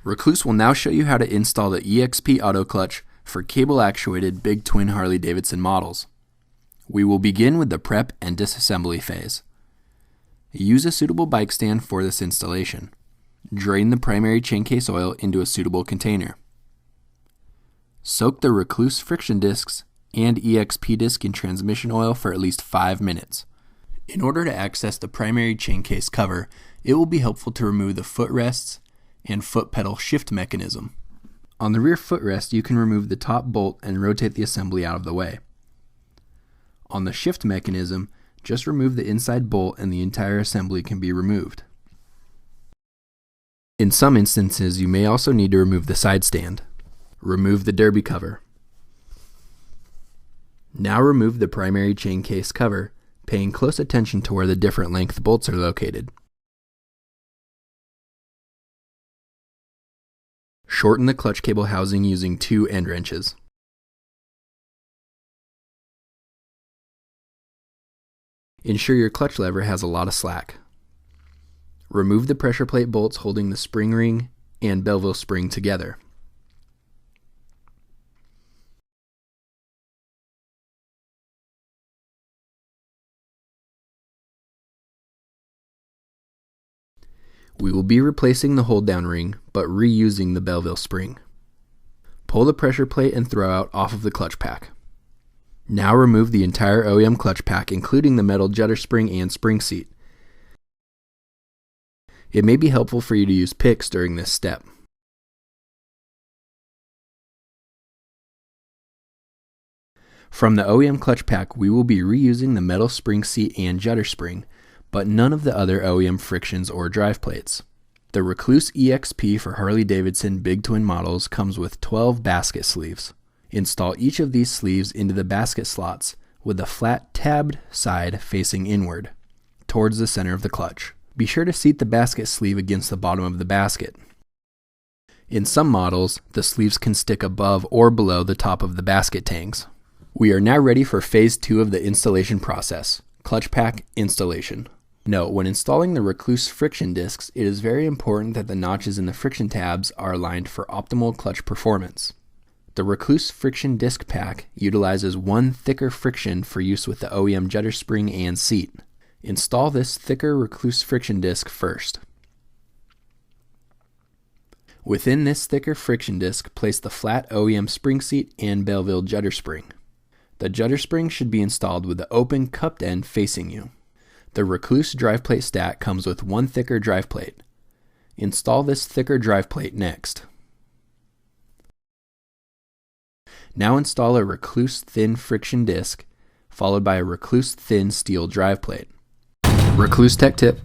Rekluse will now show you how to install the EXP auto clutch for cable-actuated big twin Harley-Davidson models. We will begin with the prep and disassembly phase. Use a suitable bike stand for this installation. Drain the primary chain case oil into a suitable container. Soak the Rekluse friction discs and EXP disc in transmission oil for at least 5 minutes. In order to access the primary chain case cover, it will be helpful to remove the footrests and foot pedal shift mechanism. On the rear footrest, you can remove the top bolt and rotate the assembly out of the way. On the shift mechanism, just remove the inside bolt and the entire assembly can be removed. In some instances, you may also need to remove the side stand. Remove the derby cover. Now remove the primary chain case cover, paying close attention to where the different length bolts are located. Shorten the clutch cable housing using 2 end wrenches. Ensure your clutch lever has a lot of slack. Remove the pressure plate bolts holding the spring ring and Belleville spring together. We will be replacing the hold down ring, but reusing the Belleville spring. Pull the pressure plate and throwout off of the clutch pack. Now remove the entire OEM clutch pack, including the metal judder spring and spring seat. It may be helpful for you to use picks during this step. From the OEM clutch pack, we will be reusing the metal spring seat and judder spring, but none of the other OEM frictions or drive plates. The Rekluse EXP for Harley-Davidson big twin models comes with 12 basket sleeves. Install each of these sleeves into the basket slots with the flat tabbed side facing inward, towards the center of the clutch. Be sure to seat the basket sleeve against the bottom of the basket. In some models, the sleeves can stick above or below the top of the basket tangs. We are now ready for phase 2 of the installation process, clutch pack installation. Note, when installing the Rekluse friction discs, it is very important that the notches in the friction tabs are aligned for optimal clutch performance. The Rekluse friction disc pack utilizes one thicker friction for use with the OEM judder spring and seat. Install this thicker Rekluse friction disc first. Within this thicker friction disc, place the flat OEM spring seat and Belleville judder spring. The judder spring should be installed with the open cupped end facing you. The Rekluse drive plate stack comes with one thicker drive plate. Install this thicker drive plate next. Now install a Rekluse thin friction disc, followed by a Rekluse thin steel drive plate. Rekluse tech tip.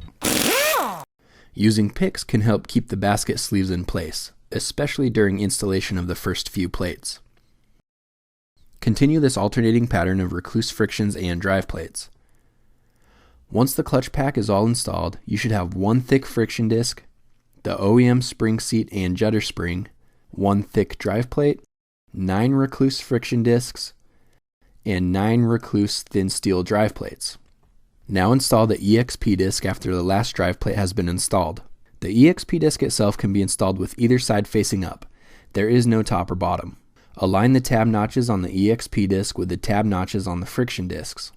Using picks can help keep the basket sleeves in place, especially during installation of the first few plates. Continue this alternating pattern of Rekluse frictions and drive plates. Once the clutch pack is all installed, you should have one thick friction disc, the OEM spring seat and judder spring, one thick drive plate, 9 Rekluse friction discs, and 9 Rekluse thin steel drive plates. Now install the EXP disc after the last drive plate has been installed. The EXP disc itself can be installed with either side facing up. There is no top or bottom. Align the tab notches on the EXP disc with the tab notches on the friction discs.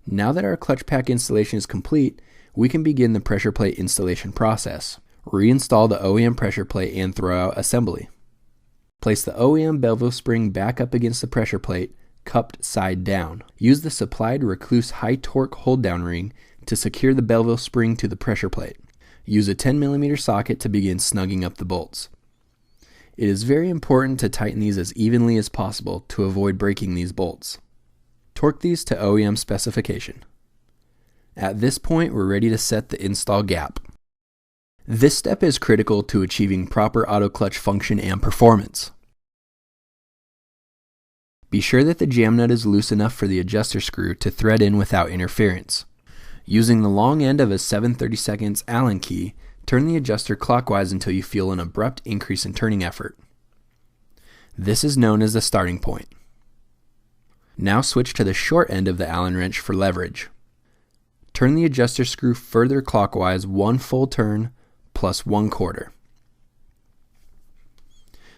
Now that our clutch pack installation is complete, we can begin the pressure plate installation process. Reinstall the OEM pressure plate and throwout assembly. Place the OEM Belleville spring back up against the pressure plate, cupped side down. Use the supplied Rekluse high torque hold down ring to secure the Belleville spring to the pressure plate. Use a 10mm socket to begin snugging up the bolts. It is very important to tighten these as evenly as possible to avoid breaking these bolts. Torque these to OEM specification. At this point, we're ready to set the install gap. This step is critical to achieving proper auto clutch function and performance. Be sure that the jam nut is loose enough for the adjuster screw to thread in without interference. Using the long end of a 7/32 Allen key, turn the adjuster clockwise until you feel an abrupt increase in turning effort. This is known as the starting point. Now switch to the short end of the Allen wrench for leverage. Turn the adjuster screw further clockwise 1 full turn plus 1/4.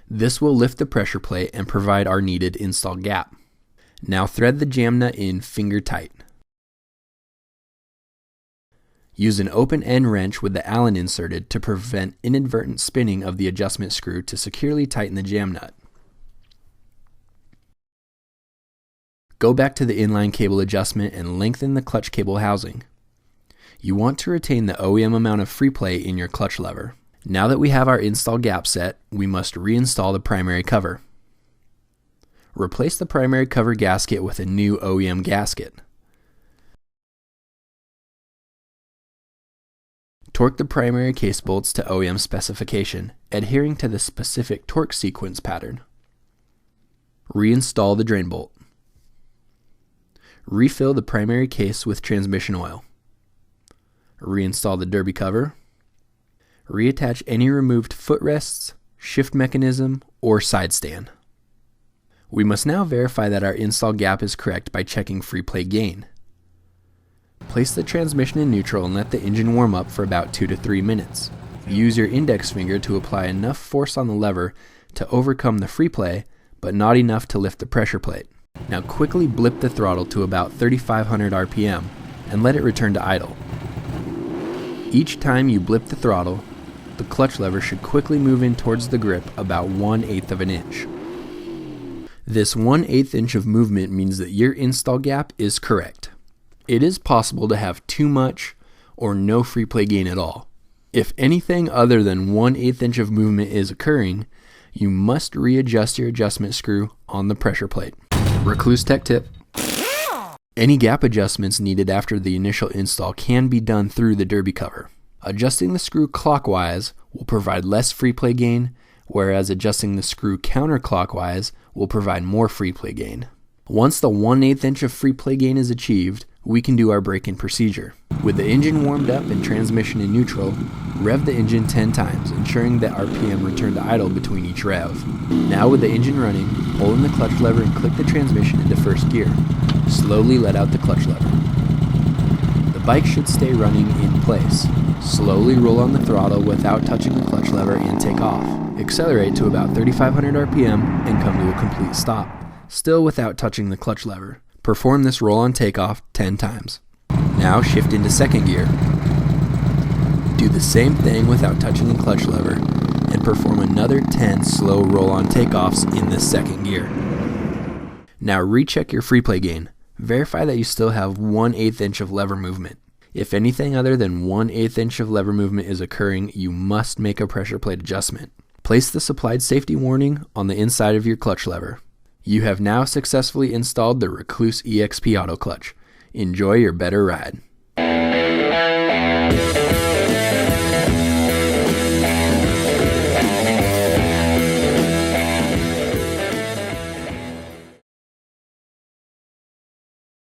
This will lift the pressure plate and provide our needed install gap. Now thread the jam nut in finger tight. Use an open end wrench with the Allen inserted to prevent inadvertent spinning of the adjustment screw to securely tighten the jam nut. Go back to the inline cable adjustment and lengthen the clutch cable housing. You want to retain the OEM amount of free play in your clutch lever. Now that we have our install gap set, we must reinstall the primary cover. Replace the primary cover gasket with a new OEM gasket. Torque the primary case bolts to OEM specification, adhering to the specific torque sequence pattern. Reinstall the drain bolt. Refill the primary case with transmission oil. Reinstall the derby cover. Reattach any removed footrests, shift mechanism, or side stand. We must now verify that our install gap is correct by checking free play gain. Place the transmission in neutral and let the engine warm up for about 2 to 3 minutes. Use your index finger to apply enough force on the lever to overcome the free play, but not enough to lift the pressure plate. Now quickly blip the throttle to about 3,500 RPM and let it return to idle. Each time you blip the throttle, the clutch lever should quickly move in towards the grip about 1/8 of an inch. This 1/8 inch of movement means that your install gap is correct. It is possible to have too much or no free play gain at all. If anything other than 1/8 inch of movement is occurring, you must readjust your adjustment screw on the pressure plate. Rekluse Tech Tip. Any gap adjustments needed after the initial install can be done through the derby cover. Adjusting the screw clockwise will provide less free play gain, whereas adjusting the screw counterclockwise will provide more free play gain. Once the 1/8 inch of free play gain is achieved, we can do our braking procedure. With the engine warmed up and transmission in neutral, rev the engine 10 times, ensuring that RPM return to idle between each rev. Now with the engine running, pull in the clutch lever and click the transmission into first gear. Slowly let out the clutch lever. The bike should stay running in place. Slowly roll on the throttle without touching the clutch lever and take off. Accelerate to about 3,500 RPM and come to a complete stop, still without touching the clutch lever. Perform this roll-on takeoff 10 times. Now shift into second gear. Do the same thing without touching the clutch lever and perform another 10 slow roll-on takeoffs in the second gear. Now recheck your free play gain. Verify that you still have 1/8 inch of lever movement. If anything other than 1/8 inch of lever movement is occurring, you must make a pressure plate adjustment. Place the supplied safety warning on the inside of your clutch lever. You have now successfully installed the Rekluse EXP auto clutch. Enjoy your better ride.